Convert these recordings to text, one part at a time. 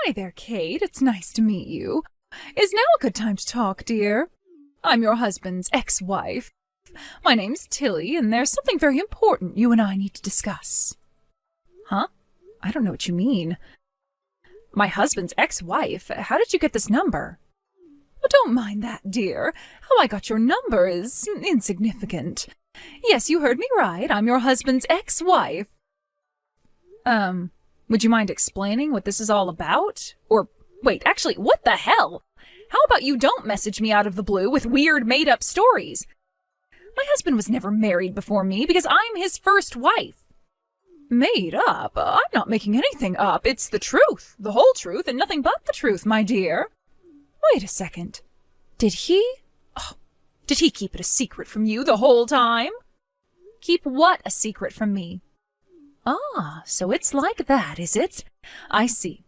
Hi there, Kate. It's nice to meet you. Is now a good time to talk, dear? I'm your husband's ex-wife. My name's Tilly, and there's something very important you and I need to discuss. Huh? I don't know what you mean. My husband's ex-wife? How did you get this number? Oh, don't mind that, dear. How I got your number is insignificant. Yes, you heard me right. I'm your husband's ex-wife. Would you mind explaining what this is all about? Or, wait, actually, what the hell? How about you don't message me out of the blue with weird made-up stories? My husband was never married before me because I'm his first wife. Made up? I'm not making anything up. It's the truth, the whole truth, and nothing but the truth, my dear. Wait a second. Did he keep it a secret from you the whole time? Keep what a secret from me? Ah, so it's like that, is it? I see.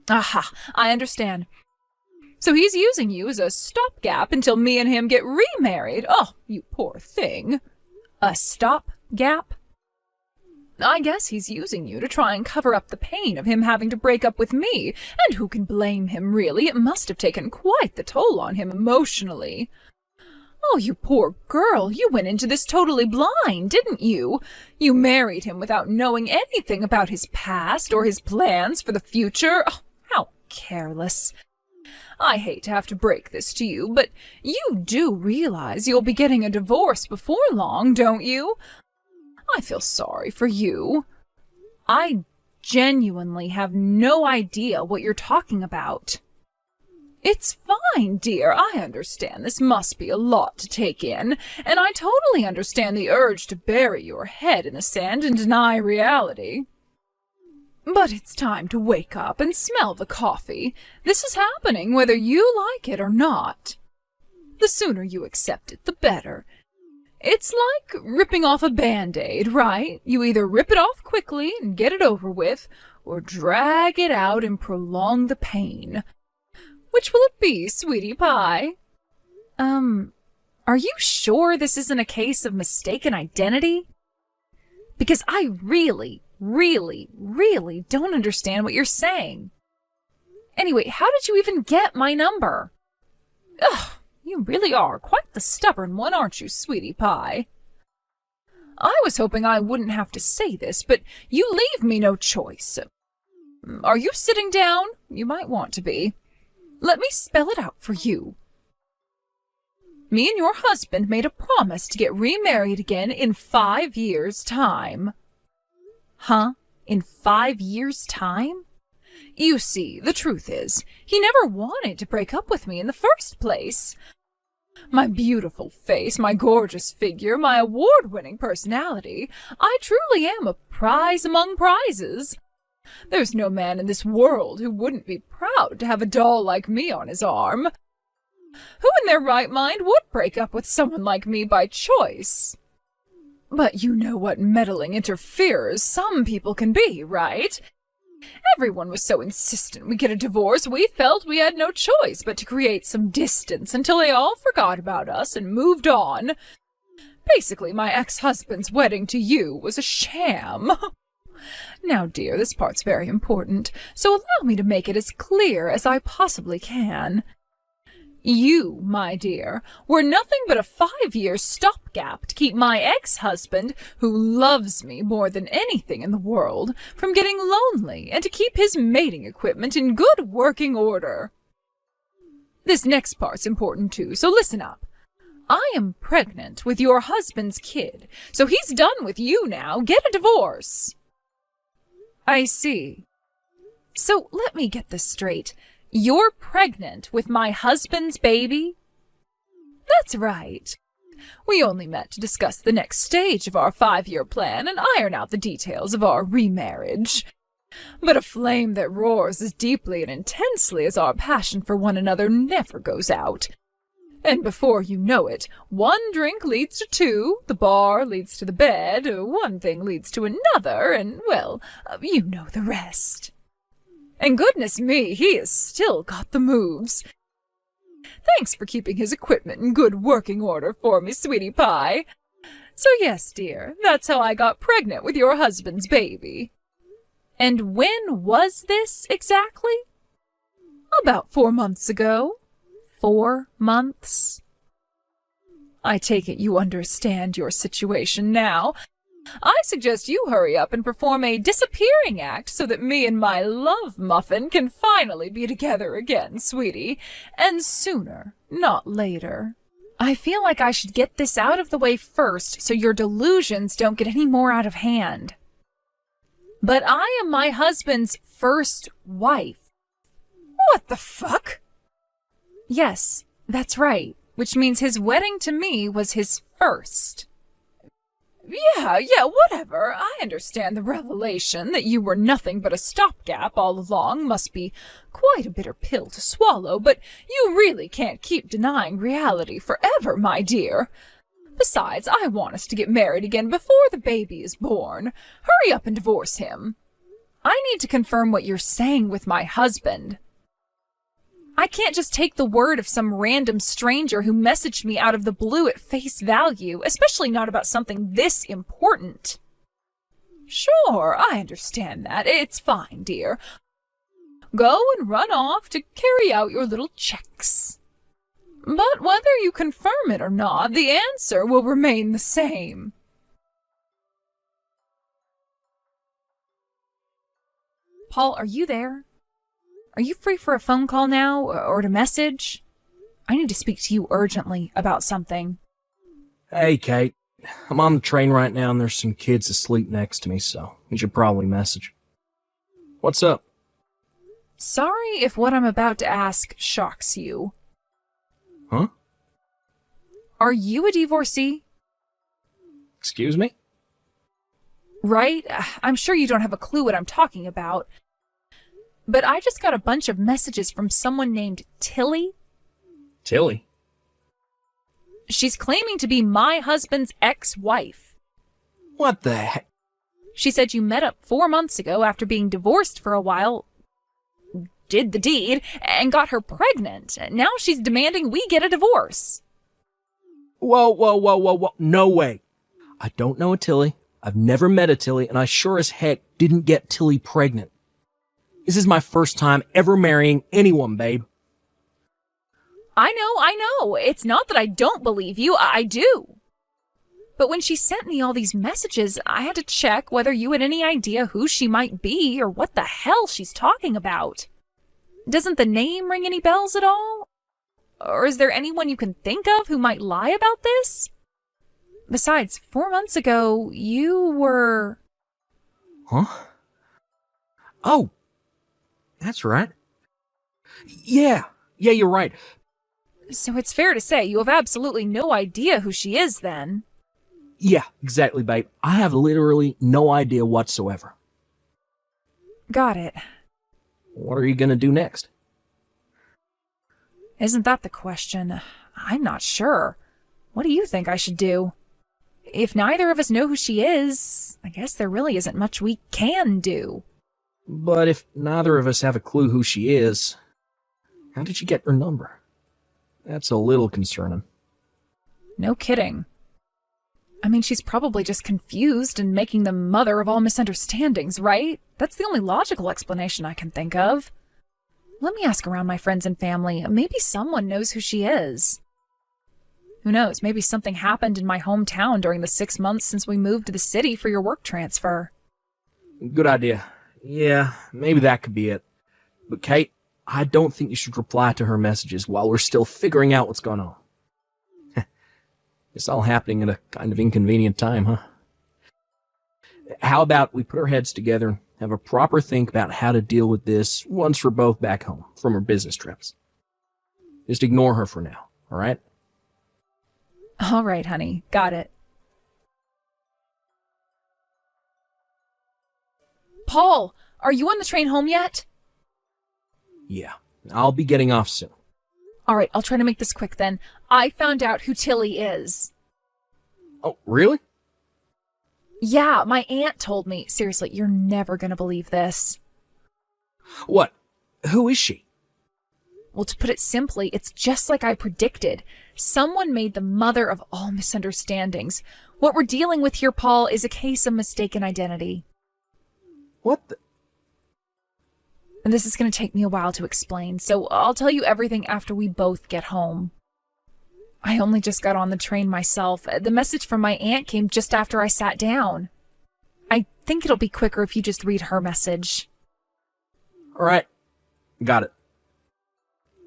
Aha, I understand. So he's using you as a stopgap until me and him get remarried. Oh, you poor thing. A stopgap? I guess he's using you to try and cover up the pain of him having to break up with me, and who can blame him, really? It must have taken quite the toll on him emotionally. Oh, you poor girl, you went into this totally blind, didn't you? You married him without knowing anything about his past or his plans for the future. Oh, how careless. I hate to have to break this to you, but you do realize you'll be getting a divorce before long, don't you? I feel sorry for you. I genuinely have no idea what you're talking about. It's fine, dear. I understand this must be a lot to take in, and I totally understand the urge to bury your head in the sand and deny reality. But it's time to wake up and smell the coffee. This is happening whether you like it or not. The sooner you accept it, the better. It's like ripping off a Band-Aid, right? You either rip it off quickly and get it over with, or drag it out and prolong the pain. Which will it be, sweetie pie? Are you sure this isn't a case of mistaken identity? Because I really don't understand what you're saying. Anyway, how did you even get my number? Ugh, you really are quite the stubborn one, aren't you, sweetie pie? I was hoping I wouldn't have to say this, but you leave me no choice. Are you sitting down? You might want to be. Let me spell it out for you. Me and your husband made a promise to get remarried again in 5 years' time. Huh? In 5 years' time? You see, the truth is, he never wanted to break up with me in the first place. My beautiful face, my gorgeous figure, my award-winning personality, I truly am a prize among prizes. There's no man in this world who wouldn't be proud to have a doll like me on his arm. Who in their right mind would break up with someone like me by choice? But you know what meddling interferers some people can be, right? Everyone was so insistent we get a divorce, we felt we had no choice but to create some distance until they all forgot about us and moved on. Basically, my ex-husband's wedding to you was a sham. Now, dear, this part's very important, so allow me to make it as clear as I possibly can. You, my dear, were nothing but a 5-year stopgap to keep my ex-husband, who loves me more than anything in the world, from getting lonely and to keep his mating equipment in good working order. This next part's important too, so listen up. I am pregnant with your husband's kid, so he's done with you now. Get a divorce. I see. So let me get this straight. You're pregnant with my husband's baby? That's right. We only met to discuss the next stage of our 5-year plan and iron out the details of our remarriage. But a flame that roars as deeply and intensely as our passion for one another never goes out. And before you know it, one drink leads to two, the bar leads to the bed, one thing leads to another, and, well, you know the rest. And goodness me, he has still got the moves. Thanks for keeping his equipment in good working order for me, sweetie pie. So yes, dear, that's how I got pregnant with your husband's baby. And when was this exactly? About 4 months ago. 4 months. I take it you understand your situation now. I suggest you hurry up and perform a disappearing act so that me and my love muffin can finally be together again, sweetie. And sooner, not later. I feel like I should get this out of the way first so your delusions don't get any more out of hand. But I am my husband's first wife. What the fuck? Yes, that's right, which means his wedding to me was his first. Yeah, whatever. I understand the revelation that you were nothing but a stopgap all along must be quite a bitter pill to swallow, but you really can't keep denying reality forever, my dear. Besides, I want us to get married again before the baby is born. Hurry up and divorce him. I need to confirm what you're saying with my husband. I can't just take the word of some random stranger who messaged me out of the blue at face value, especially not about something this important. Sure, I understand that. It's fine, dear. Go and run off to carry out your little checks. But whether you confirm it or not, the answer will remain the same. Paul, are you there? Are you free for a phone call now, or to message? I need to speak to you urgently about something. Hey, Kate. I'm on the train right now and there's some kids asleep next to me, so you should probably message. What's up? Sorry if what I'm about to ask shocks you. Huh? Are you a divorcee? Excuse me? Right? I'm sure you don't have a clue what I'm talking about. But I just got a bunch of messages from someone named Tilly. Tilly? She's claiming to be my husband's ex-wife. What the heck? She said you met up 4 months ago after being divorced for a while, did the deed, and got her pregnant. Now she's demanding we get a divorce. Whoa. No way. I don't know a Tilly. I've never met a Tilly, and I sure as heck didn't get Tilly pregnant. This is my first time ever marrying anyone, babe. I know. It's not that I don't believe you. I do. But when she sent me all these messages, I had to check whether you had any idea who she might be or what the hell she's talking about. Doesn't the name ring any bells at all? Or is there anyone you can think of who might lie about this? Besides, 4 months ago, you were... Huh? Oh, that's right. Yeah, you're right. So it's fair to say you have absolutely no idea who she is, then. Yeah, exactly, babe. I have literally no idea whatsoever. Got it. What are you gonna do next? Isn't that the question? I'm not sure. What do you think I should do? If neither of us know who she is, I guess there really isn't much we can do. But if neither of us have a clue who she is, how did you get her number? That's a little concerning. No kidding. I mean, she's probably just confused and making the mother of all misunderstandings, right? That's the only logical explanation I can think of. Let me ask around my friends and family. Maybe someone knows who she is. Who knows, maybe something happened in my hometown during the 6 months since we moved to the city for your work transfer. Good idea. Yeah, maybe that could be it. But Kate, I don't think you should reply to her messages while we're still figuring out what's going on. It's all happening at a kind of inconvenient time, huh? How about we put our heads together and have a proper think about how to deal with this once we're both back home from our business trips? Just ignore her for now, all right? All right, honey. Got it. Paul, are you on the train home yet? Yeah, I'll be getting off soon. All right, I'll try to make this quick then. I found out who Tilly is. Oh, really? Yeah, my aunt told me. Seriously, you're never gonna believe this. What? Who is she? Well, to put it simply, it's just like I predicted. Someone made the mother of all misunderstandings. What we're dealing with here, Paul, is a case of mistaken identity. What the... This is going to take me a while to explain, so I'll tell you everything after we both get home. I only just got on the train myself. The message from my aunt came just after I sat down. I think it'll be quicker if you just read her message. All right. Got it.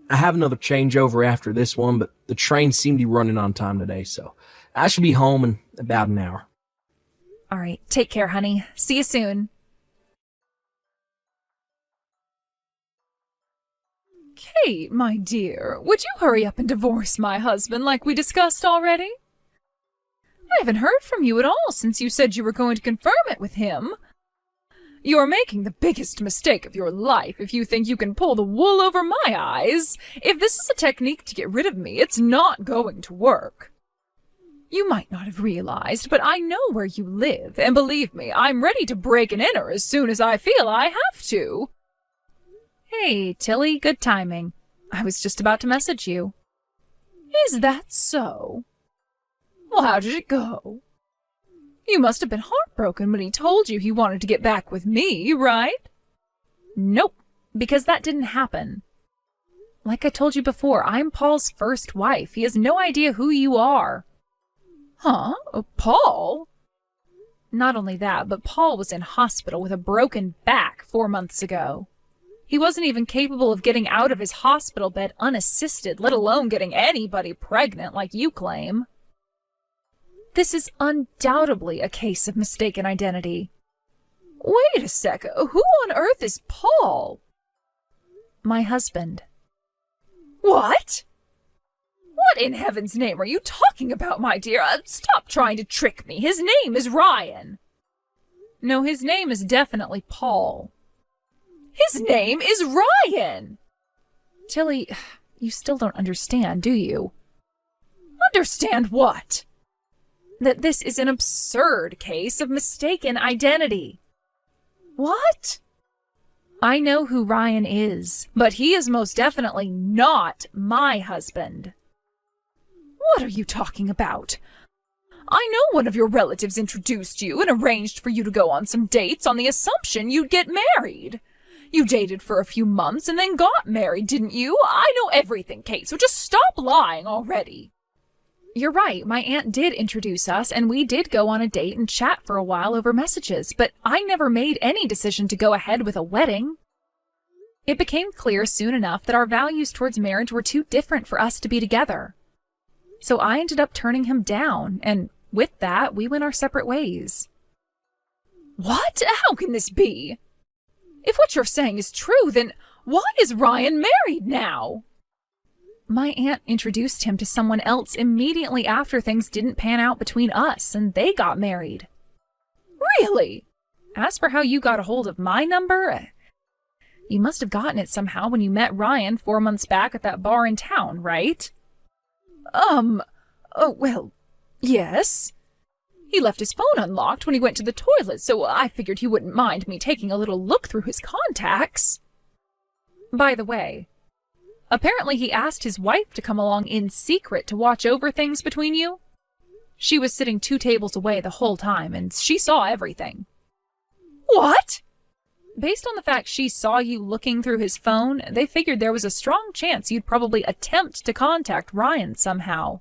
I have another changeover after this one, but the train seemed to be running on time today, so I should be home in about an hour. All right. Take care, honey. See you soon. Kate, my dear, would you hurry up and divorce my husband like we discussed already? I haven't heard from you at all since you said you were going to confirm it with him. You're making the biggest mistake of your life if you think you can pull the wool over my eyes. If this is a technique to get rid of me, it's not going to work. You might not have realized, but I know where you live, and believe me, I'm ready to break and enter as soon as I feel I have to. Hey, Tilly, good timing. I was just about to message you. Is that so? Well, how did it go? You must have been heartbroken when he told you he wanted to get back with me, right? Nope, because that didn't happen. Like I told you before, I'm Paul's first wife. He has no idea who you are. Huh? Paul? Not only that, but Paul was in hospital with a broken back 4 months ago. He wasn't even capable of getting out of his hospital bed unassisted, let alone getting anybody pregnant like you claim. This is undoubtedly a case of mistaken identity. Wait a sec, who on earth is Paul? My husband. What? What in heaven's name are you talking about, my dear? Stop trying to trick me. His name is Ryan. No, his name is definitely Paul. His name is Ryan! Tilly, you still don't understand, do you? Understand what? That this is an absurd case of mistaken identity. What? I know who Ryan is, but he is most definitely not my husband. What are you talking about? I know one of your relatives introduced you and arranged for you to go on some dates on the assumption you'd get married. You dated for a few months and then got married, didn't you? I know everything, Kate, so just stop lying already. You're right, my aunt did introduce us, and we did go on a date and chat for a while over messages, but I never made any decision to go ahead with a wedding. It became clear soon enough that our values towards marriage were too different for us to be together. So I ended up turning him down, and with that, we went our separate ways. What? How can this be? If what you're saying is true, then why is Ryan married now? My aunt introduced him to someone else immediately after things didn't pan out between us, and they got married. Really? As for how you got a hold of my number, you must have gotten it somehow when you met Ryan 4 months back at that bar in town, right? Well, yes. He left his phone unlocked when he went to the toilet, so I figured he wouldn't mind me taking a little look through his contacts. By the way, apparently he asked his wife to come along in secret to watch over things between you. She was sitting 2 tables away the whole time, and she saw everything. What? Based on the fact she saw you looking through his phone, they figured there was a strong chance you'd probably attempt to contact Ryan somehow.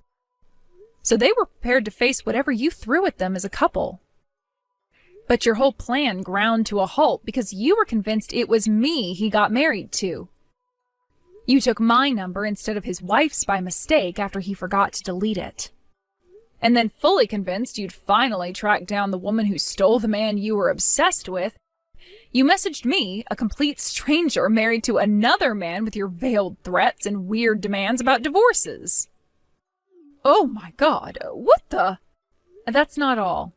So they were prepared to face whatever you threw at them as a couple. But your whole plan ground to a halt because you were convinced it was me he got married to. You took my number instead of his wife's by mistake after he forgot to delete it. And then fully convinced you'd finally tracked down the woman who stole the man you were obsessed with, you messaged me, a complete stranger married to another man, with your veiled threats and weird demands about divorces. Oh my God, what the? That's not all.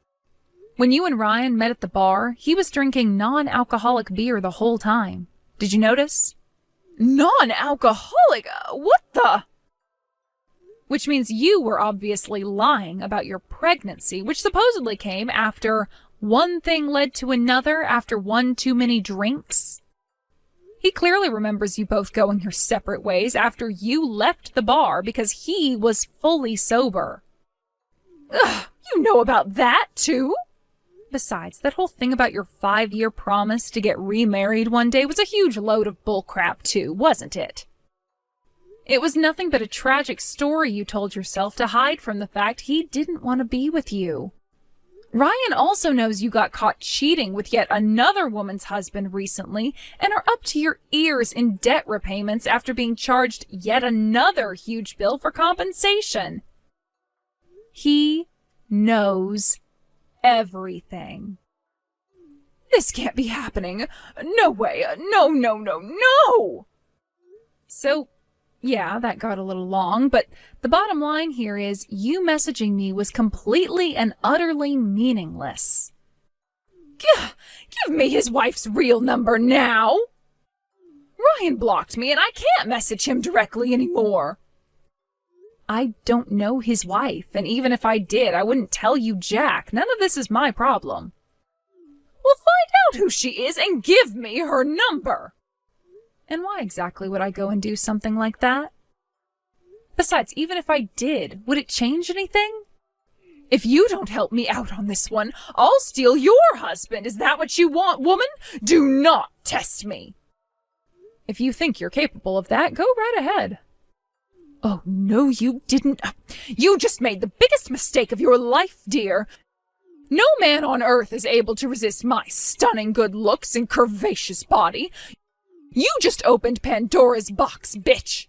When you and Ryan met at the bar, he was drinking non-alcoholic beer the whole time. Did you notice? Non-alcoholic? What the? Which means you were obviously lying about your pregnancy, which supposedly came after one thing led to another after one too many drinks. He clearly remembers you both going your separate ways after you left the bar because he was fully sober. Ugh, you know about that too? Besides, that whole thing about your 5-year promise to get remarried one day was a huge load of bullcrap too, wasn't it? It was nothing but a tragic story you told yourself to hide from the fact he didn't want to be with you. Ryan also knows you got caught cheating with yet another woman's husband recently and are up to your ears in debt repayments after being charged yet another huge bill for compensation. He knows everything. This can't be happening. No way. No. So, yeah, that got a little long, but the bottom line here is you messaging me was completely and utterly meaningless. Give me his wife's real number now. Ryan blocked me and I can't message him directly anymore. I don't know his wife, and even if I did, I wouldn't tell you jack. None of this is my problem. Well, find out who she is and give me her number. And why exactly would I go and do something like that? Besides, even if I did, would it change anything? If you don't help me out on this one, I'll steal your husband. Is that what you want, woman? Do not test me. If you think you're capable of that, go right ahead. Oh, no, you didn't. You just made the biggest mistake of your life, dear. No man on earth is able to resist my stunning good looks and curvaceous body. You just opened Pandora's box, bitch.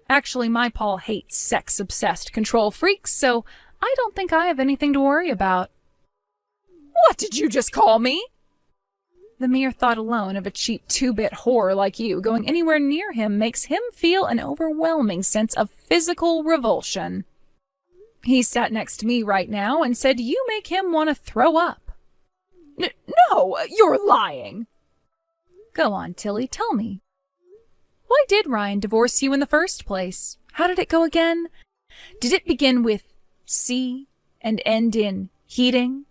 Actually, my Paul hates sex-obsessed control freaks, so I don't think I have anything to worry about. What did you just call me? The mere thought alone of a cheap 2-bit whore like you going anywhere near him makes him feel an overwhelming sense of physical revulsion. He sat next to me right now and said you make him want to throw up. No, you're lying. Go on, Tilly, tell me. Why did Ryan divorce you in the first place? How did it go again? Did it begin with C and end in heating?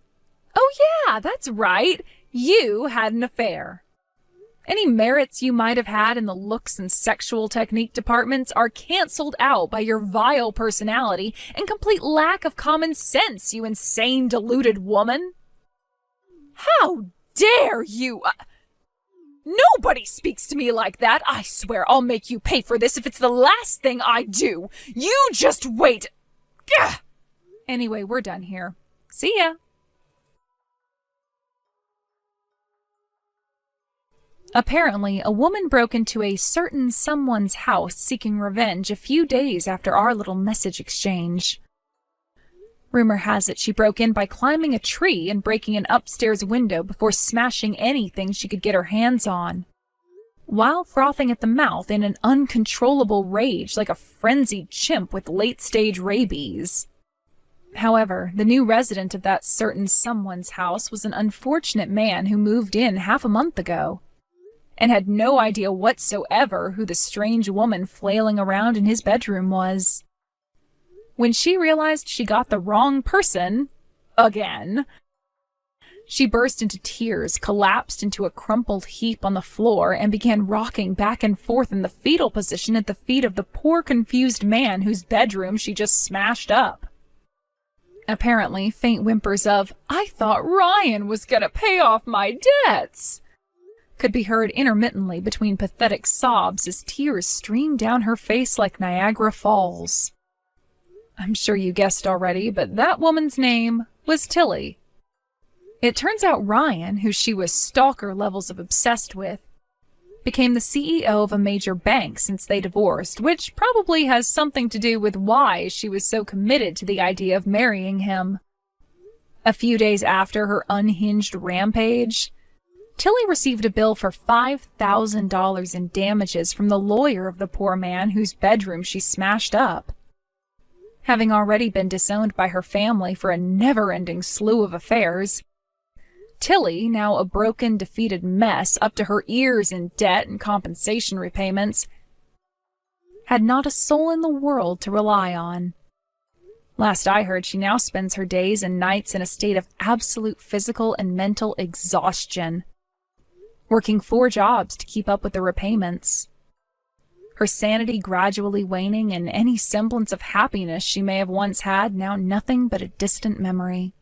Oh yeah, that's right. You had an affair. Any merits you might have had in the looks and sexual technique departments are canceled out by your vile personality and complete lack of common sense, you insane, deluded woman. How dare you? Nobody speaks to me like that. I swear I'll make you pay for this if it's the last thing I do. You just wait. Gah! Anyway, we're done here. See ya. Apparently, a woman broke into a certain someone's house seeking revenge a few days after our little message exchange. Rumor has it she broke in by climbing a tree and breaking an upstairs window before smashing anything she could get her hands on, while frothing at the mouth in an uncontrollable rage like a frenzied chimp with late-stage rabies. However, the new resident of that certain someone's house was an unfortunate man who moved in half a month ago, and had no idea whatsoever who the strange woman flailing around in his bedroom was. When she realized she got the wrong person, again, she burst into tears, collapsed into a crumpled heap on the floor, and began rocking back and forth in the fetal position at the feet of the poor confused man whose bedroom she just smashed up. Apparently, faint whimpers of, "I thought Ryan was gonna pay off my debts," could be heard intermittently between pathetic sobs as tears streamed down her face like Niagara Falls. I'm sure you guessed already, but that woman's name was Tilly. It turns out Ryan, who she was stalker levels of obsessed with, became the CEO of a major bank since they divorced, which probably has something to do with why she was so committed to the idea of marrying him. A few days after her unhinged rampage, Tilly received a bill for $5,000 in damages from the lawyer of the poor man whose bedroom she smashed up. Having already been disowned by her family for a never-ending slew of affairs, Tilly, now a broken, defeated mess up to her ears in debt and compensation repayments, had not a soul in the world to rely on. Last I heard, she now spends her days and nights in a state of absolute physical and mental exhaustion, working 4 jobs to keep up with the repayments. Her sanity gradually waning, and any semblance of happiness she may have once had now nothing but a distant memory.